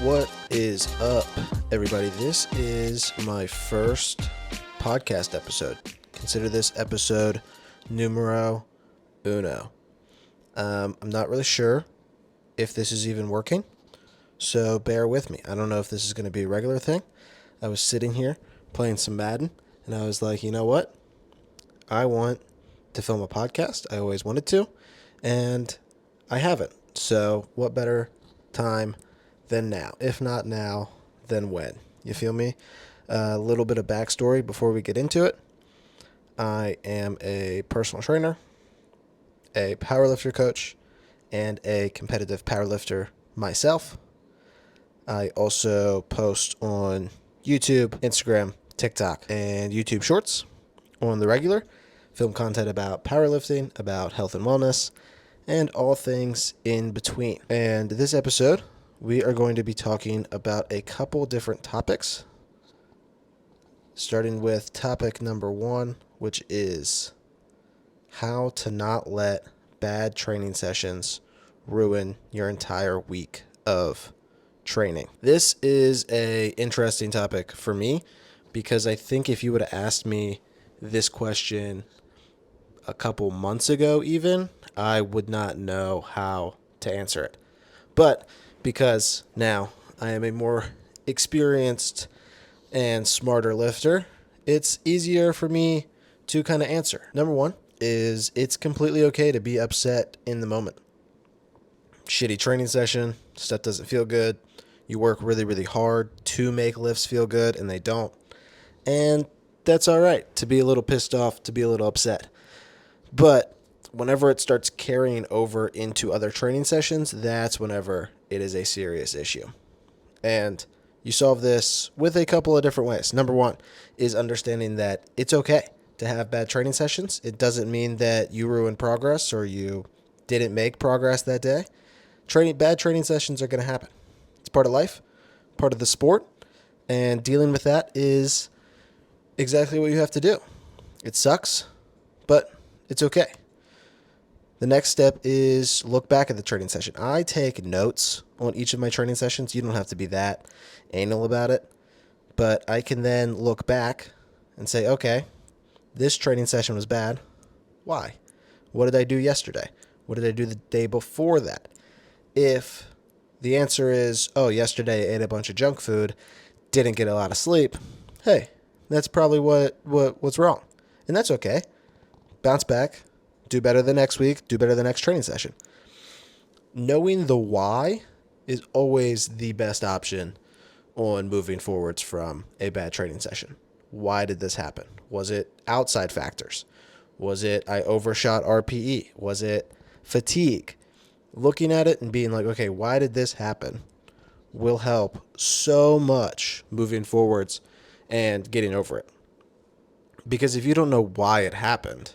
What is up, everybody? This is my first podcast episode. Consider this episode numero uno. I'm not really sure if this is even working, so bear with me. I don't know if this is going to be a regular thing. I was sitting here playing some Madden, and I was like, you know what? I want to film a podcast. I always wanted to, and I haven't. So what better time than now? If not now, then when? You feel me? A little bit of backstory before we get into it. I am a personal trainer, a powerlifter coach, and a competitive powerlifter myself. I also post on YouTube, Instagram, TikTok, and YouTube Shorts on the regular. Film content about powerlifting, about health and wellness, and all things in between. And this episode, we are going to be talking about a couple different topics, starting with topic number 1, which is how to not let bad training sessions ruin your entire week of training. This is a interesting topic for me because I think if you would have asked me this question a couple months ago even, I would not know how to answer it. But because now I am a more experienced and smarter lifter, it's easier for me to kind of answer. Number 1 is it's completely okay to be upset in the moment. Shitty training session, stuff doesn't feel good. You work really, really hard to make lifts feel good and they don't. And that's all right to be a little pissed off, to be a little upset. But whenever it starts carrying over into other training sessions, that's whenever it is a serious issue. And you solve this with a couple of different ways. Number 1 is understanding that it's okay to have bad training sessions. It doesn't mean that you ruined progress or you didn't make progress that day. Bad training sessions are going to happen. It's part of life, part of the sport, and dealing with that is exactly what you have to do. It sucks, but it's okay. The next step is look back at the training session. I take notes on each of my training sessions. You don't have to be that anal about it, but I can then look back and say, okay, this training session was bad. Why? What did I do yesterday? What did I do the day before that? If the answer is, oh, yesterday I ate a bunch of junk food, didn't get a lot of sleep, hey, that's probably what's wrong. And that's okay. Bounce back, do better the next week, do better the next training session. Knowing the why is always the best option on moving forwards from a bad training session. Why did this happen? Was it outside factors? Was it I overshot RPE? Was it fatigue? Looking at it and being like, okay, why did this happen will help so much moving forwards and getting over it. Because if you don't know why it happened,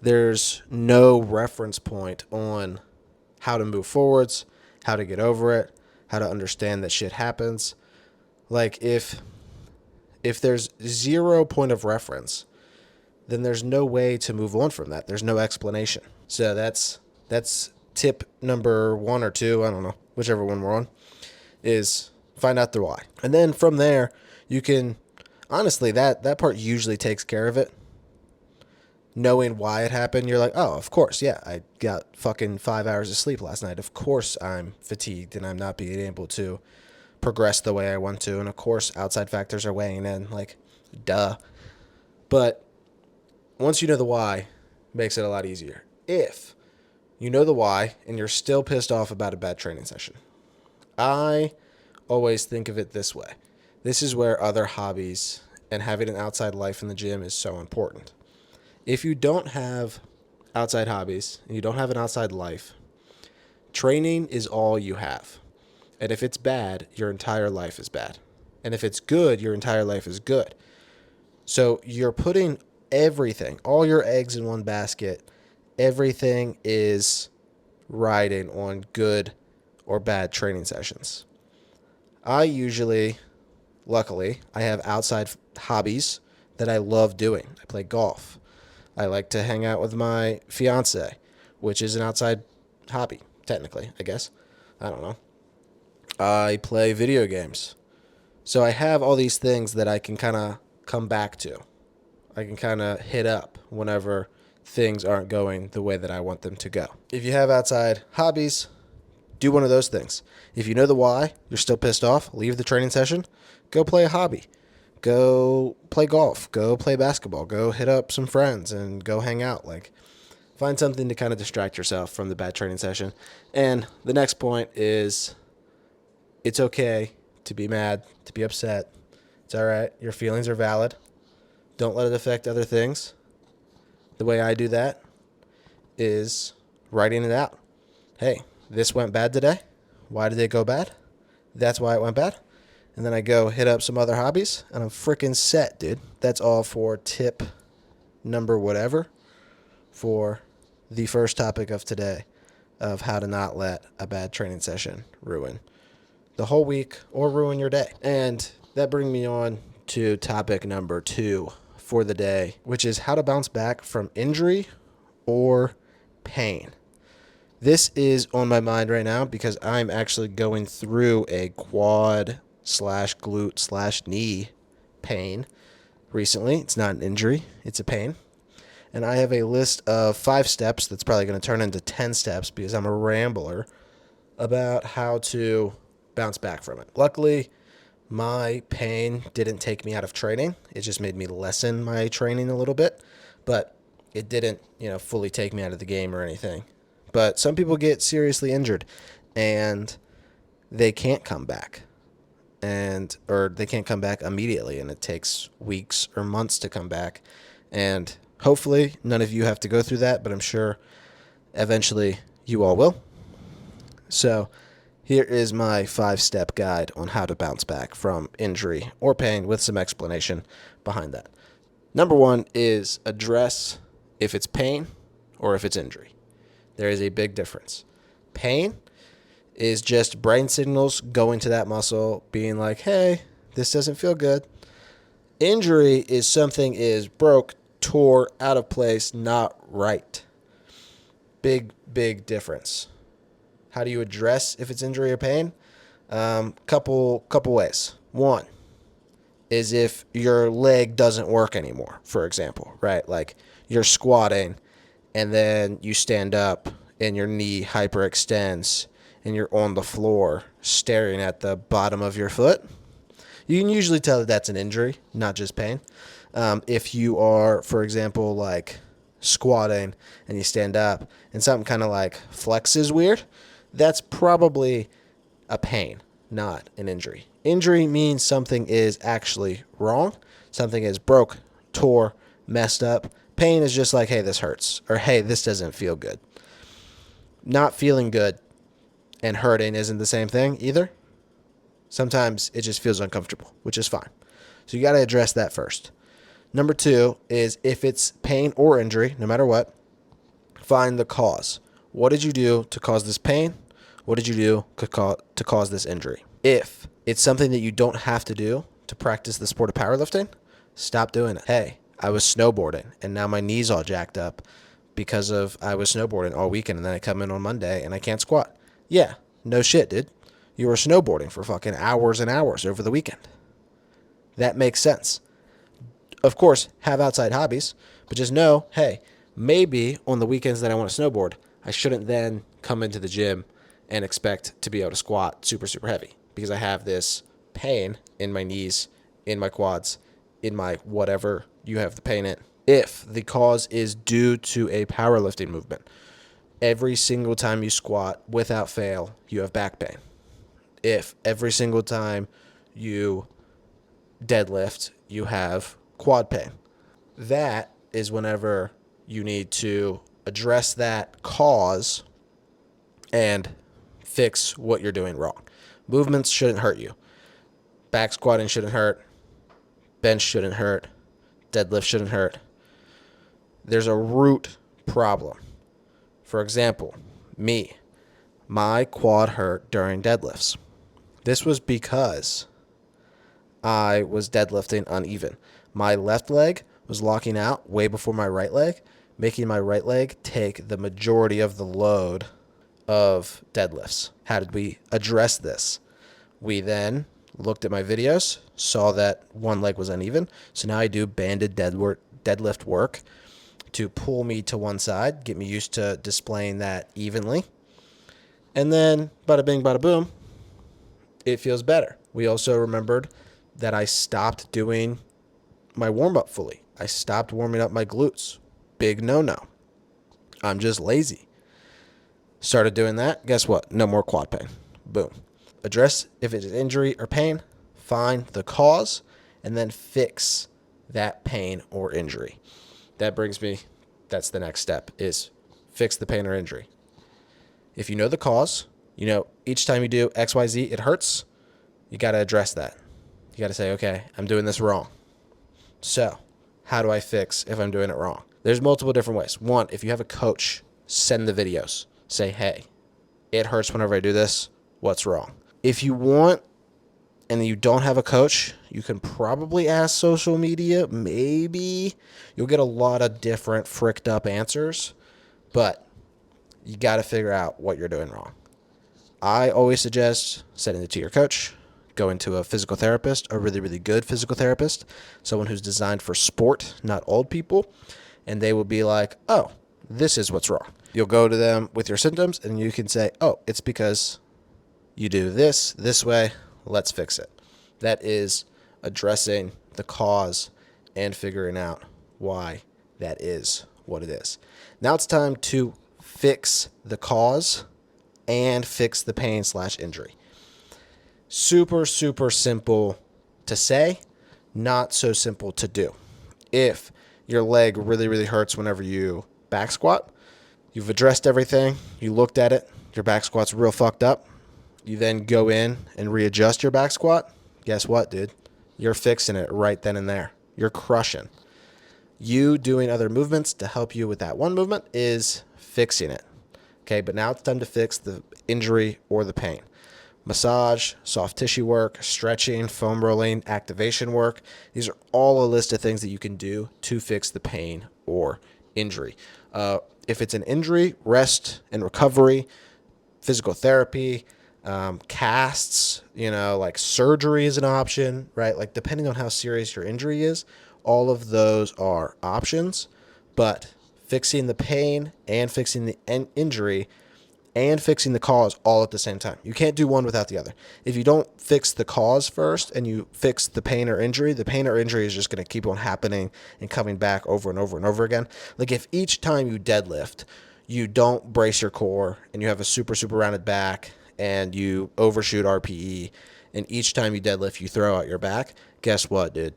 there's no reference point on how to move forwards, how to get over it, how to understand that shit happens. Like if there's 0 point of reference, then there's no way to move on from that. There's no explanation. So that's tip number 1 or 2, I don't know, whichever one we're on, is find out the why. And then from there, you can, honestly, that part usually takes care of it. Knowing why it happened, you're like, oh, of course, yeah, I got fucking 5 hours of sleep last night. Of course I'm fatigued and I'm not being able to progress the way I want to. And of course, outside factors are weighing in, like, duh. But once you know the why, it makes it a lot easier. If you know the why and you're still pissed off about a bad training session, I always think of it this way. This is where other hobbies and having an outside life in the gym is so important. If you don't have outside hobbies and you don't have an outside life, training is all you have. And if it's bad, your entire life is bad. And if it's good, your entire life is good. So you're putting everything, all your eggs in one basket. Everything is riding on good or bad training sessions. I usually, luckily, I have outside hobbies that I love doing. I play golf. I like to hang out with my fiance, which is an outside hobby, technically, I guess. I don't know. I play video games. So I have all these things that I can kind of come back to. I can kind of hit up whenever things aren't going the way that I want them to go. If you have outside hobbies, do one of those things. If you know the why, you're still pissed off, leave the training session, go play a hobby. Go play golf, go play basketball, go hit up some friends and go hang out. Like, find something to kind of distract yourself from the bad training session. And the next point is it's okay to be mad, to be upset. It's all right. Your feelings are valid. Don't let it affect other things. The way I do that is writing it out. Hey, this went bad today. Why did it go bad? That's why it went bad. And then I go hit up some other hobbies, and I'm freaking set, dude. That's all for tip number whatever for the first topic of today of how to not let a bad training session ruin the whole week or ruin your day. And that brings me on to topic number 2 for the day, which is how to bounce back from injury or pain. This is on my mind right now because I'm actually going through a quad/glute/knee pain recently. It's not an injury, it's a pain. And I have a list of 5 steps that's probably going to turn into 10 steps because I'm a rambler about how to bounce back from it. Luckily, my pain didn't take me out of training. It just made me lessen my training a little bit, but it didn't, fully take me out of the game or anything. But some people get seriously injured and they can't come back or they can't come back immediately, and it takes weeks or months to come back. And hopefully none of you have to go through that, but I'm sure eventually you all will. So here is my 5-step guide on how to bounce back from injury or pain with some explanation behind that. Number 1 is address if it's pain or if it's injury. There is a big difference. Pain is just brain signals going to that muscle being like, hey, this doesn't feel good. Injury is something is broke, tore, out of place, not right. Big, big difference. How do you address if it's injury or pain? Couple ways. One is if your leg doesn't work anymore, for example, right? Like you're squatting and then you stand up and your knee hyperextends and you're on the floor staring at the bottom of your foot. You can usually tell that that's an injury, not just pain. If you are, for example, like squatting and you stand up and something kind of like flexes weird, that's probably a pain, not an injury. Injury means something is actually wrong. Something is broke, tore, messed up. Pain is just like, hey, this hurts, or hey, this doesn't feel good. Not feeling good and hurting isn't the same thing either. Sometimes it just feels uncomfortable, which is fine. So you got to address that first. Number 2 is if it's pain or injury, no matter what, find the cause. What did you do to cause this pain? What did you do to cause this injury? If it's something that you don't have to do to practice the sport of powerlifting, stop doing it. Hey, I was snowboarding and now my knee's all jacked up because of I was snowboarding all weekend and then I come in on Monday and I can't squat. Yeah, no shit, dude. You were snowboarding for fucking hours and hours over the weekend. That makes sense. Of course, have outside hobbies, but just know, hey, maybe on the weekends that I want to snowboard, I shouldn't then come into the gym and expect to be able to squat super, super heavy because I have this pain in my knees, in my quads, in my whatever you have the pain in. If the cause is due to a powerlifting movement, every single time you squat without fail, you have back pain. If every single time you deadlift, you have quad pain, that is whenever you need to address that cause and fix what you're doing wrong. Movements shouldn't hurt you. Back squatting shouldn't hurt. Bench shouldn't hurt. Deadlift shouldn't hurt. There's a root problem. For example, my quad hurt during deadlifts. This was because I was deadlifting uneven. My left leg was locking out way before my right leg, making my right leg take the majority of the load of deadlifts. How did we address this? We then looked at my videos, saw that one leg was uneven. So now I do banded deadlift work to pull me to one side, get me used to displaying that evenly. And then bada bing, bada boom, it feels better. We also remembered that I stopped doing my warm up fully. I stopped warming up my glutes. Big no-no. I'm just lazy. Started doing that. Guess what? No more quad pain. Boom. Address if it's injury or pain, find the cause, and then fix that pain or injury. That brings me, that's the next step, is fix the pain or injury. If you know the cause, you know each time you do XYZ, it hurts, you got to address that. You got to say, okay, I'm doing this wrong. So how do I fix if I'm doing it wrong? There's multiple different ways. One, if you have a coach, send the videos. Say, hey, it hurts whenever I do this. What's wrong? If you want and you don't have a coach, you can probably ask social media. Maybe you'll get a lot of different fricked up answers, but you got to figure out what you're doing wrong. I always suggest sending it to your coach, going to a physical therapist, a really, really good physical therapist, someone who's designed for sport, not old people, and they will be like, oh, this is what's wrong. You'll go to them with your symptoms, and you can say, oh, it's because you do this way, let's fix it. That is addressing the cause and figuring out why that is what it is. Now it's time to fix the cause and fix the pain/injury. Super, super simple to say, not so simple to do. If your leg really, really hurts whenever you back squat, you've addressed everything, you looked at it, your back squat's real fucked up, you then go in and readjust your back squat, guess what, dude? You're fixing it right then and there. You're crushing. You doing other movements to help you with that one movement is fixing it. Okay, but now it's time to fix the injury or the pain. Massage, soft tissue work, stretching, foam rolling, activation work. These are all a list of things that you can do to fix the pain or injury. If it's an injury, rest and recovery, physical therapy, casts, like surgery is an option, right? Like depending on how serious your injury is, all of those are options, but fixing the pain and fixing the injury and fixing the cause all at the same time. You can't do one without the other. If you don't fix the cause first and you fix the pain or injury, the pain or injury is just going to keep on happening and coming back over and over and over again. Like if each time you deadlift, you don't brace your core and you have a super, super rounded back and you overshoot RPE, and each time you deadlift, you throw out your back, guess what, dude?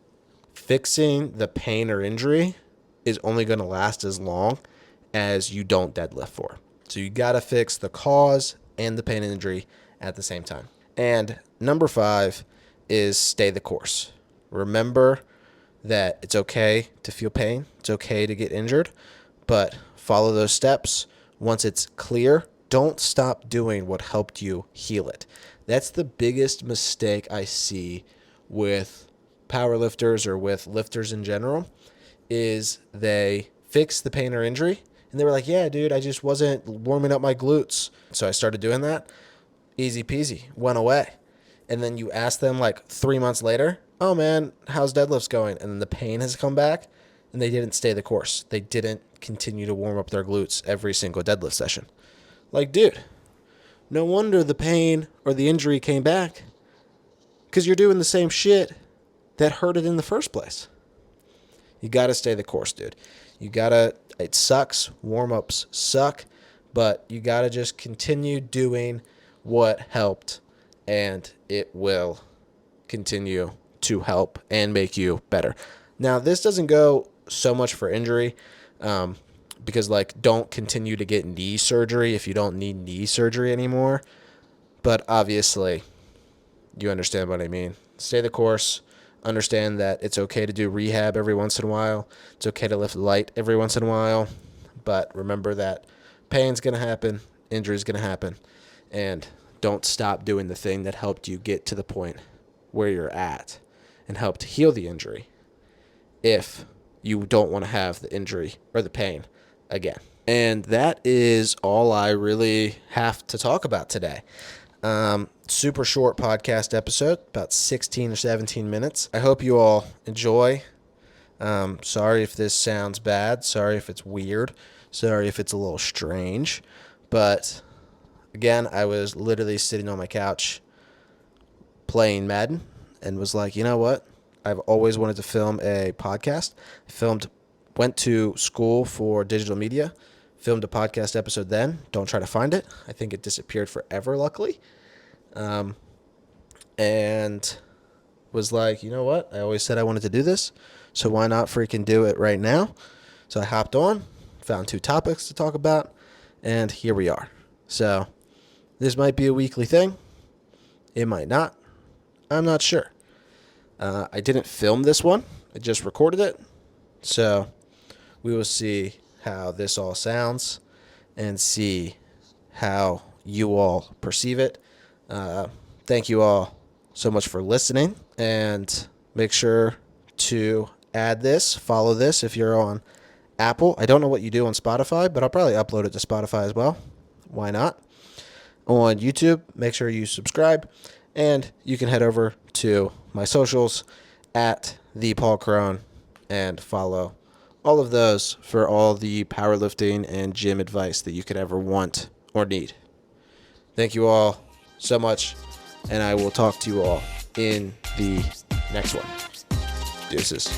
Fixing the pain or injury is only going to last as long as you don't deadlift for. So you got to fix the cause and the pain and injury at the same time. And number 5 is stay the course. Remember that it's okay to feel pain. It's okay to get injured, but follow those steps. Once it's clear, don't stop doing what helped you heal it. That's the biggest mistake I see with powerlifters or with lifters in general, is they fix the pain or injury and they were like, yeah, dude, I just wasn't warming up my glutes. So I started doing that. Easy peasy. Went away. And then you ask them like 3 months later, oh man, how's deadlifts going? And then the pain has come back and they didn't stay the course. They didn't continue to warm up their glutes every single deadlift session. Like, dude, no wonder the pain or the injury came back, because you're doing the same shit that hurt it in the first place. You got to stay the course, dude. It sucks. Warm-ups suck, but you got to just continue doing what helped, and it will continue to help and make you better. Now, this doesn't go so much for injury, because don't continue to get knee surgery if you don't need knee surgery anymore. But obviously, you understand what I mean. Stay the course. Understand that it's okay to do rehab every once in a while. It's okay to lift light every once in a while. But remember that pain's going to happen, injury's going to happen, and don't stop doing the thing that helped you get to the point where you're at and helped heal the injury if you don't want to have the injury or the pain again. And that is all I really have to talk about today. Super short podcast episode, about 16 or 17 minutes. I hope you all enjoy. Sorry if this sounds bad. Sorry if it's weird. Sorry if it's a little strange. But again, I was literally sitting on my couch playing Madden and was like, you know what? I've always wanted to film a podcast. Went to school for digital media, filmed a podcast episode then. Don't try to find it. I think it disappeared forever, luckily. And was like, you know what? I always said I wanted to do this, so why not freaking do it right now? So I hopped on, found 2 topics to talk about, and here we are. So this might be a weekly thing. It might not. I'm not sure. I didn't film this one. I just recorded it. So we will see how this all sounds and see how you all perceive it. Thank you all so much for listening, and make sure to follow this if you're on Apple. I don't know what you do on Spotify, but I'll probably upload it to Spotify as well. Why not? On YouTube, make sure you subscribe, and you can head over to my socials at the Paul Crone and follow all of those for all the powerlifting and gym advice that you could ever want or need. Thank you all so much, and I will talk to you all in the next one. Deuces.